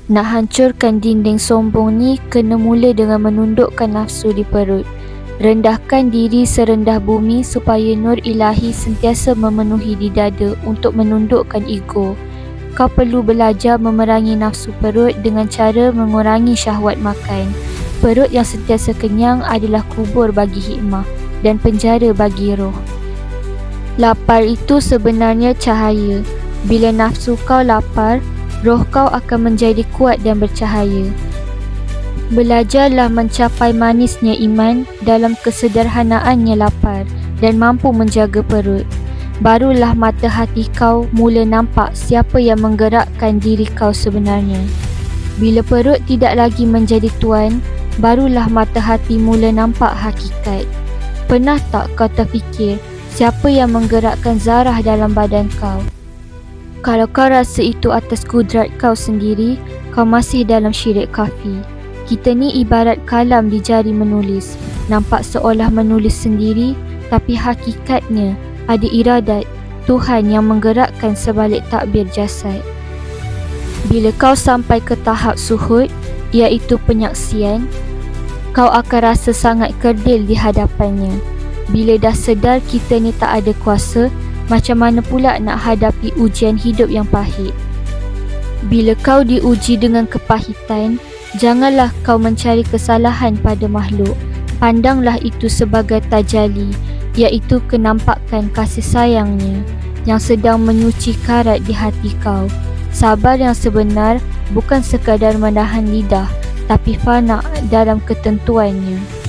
Nak hancurkan dinding sombong ni kena mula dengan menundukkan nafsu di perut. Rendahkan diri serendah bumi supaya nur ilahi sentiasa memenuhi di dada untuk menundukkan ego. Kau perlu belajar memerangi nafsu perut dengan cara mengurangi syahwat makan. Perut yang sentiasa kenyang adalah kubur bagi hikmah dan penjara bagi roh. Lapar itu sebenarnya cahaya. Bila nafsu kau lapar, roh kau akan menjadi kuat dan bercahaya. Belajarlah mencapai manisnya iman dalam kesederhanaannya lapar dan mampu menjaga perut. Barulah mata hati kau mula nampak siapa yang menggerakkan diri kau sebenarnya. Bila perut tidak lagi menjadi tuan, barulah mata hati mula nampak hakikat. Pernah tak kau terfikir siapa yang menggerakkan zarah dalam badan kau? Kalau kau rasa itu atas kudrat kau sendiri, kau masih dalam syirik kafi. Kita ni ibarat kalam di jari menulis. Nampak seolah menulis sendiri, tapi hakikatnya ada iradat Tuhan yang menggerakkan sebalik takbir jasad. Bila kau sampai ke tahap suhud, iaitu penyaksian, kau akan rasa sangat kerdil di hadapannya. Bila dah sedar kita ni tak ada kuasa, macam mana pula nak hadapi ujian hidup yang pahit? Bila kau diuji dengan kepahitan, janganlah kau mencari kesalahan pada makhluk. Pandanglah itu sebagai tajali, iaitu kenampakan kasih sayangnya yang sedang menyuci karat di hati kau. Sabar yang sebenar bukan sekadar menahan lidah, tapi fana dalam ketentuannya.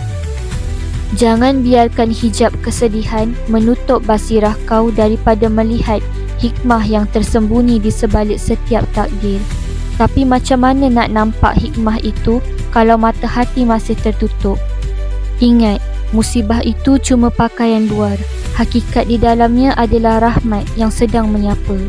Jangan biarkan hijab kesedihan menutup basirah kau daripada melihat hikmah yang tersembunyi di sebalik setiap takdir. Tapi macam mana nak nampak hikmah itu kalau mata hati masih tertutup? Ingat, musibah itu cuma pakaian luar. Hakikat di dalamnya adalah rahmat yang sedang menyapa.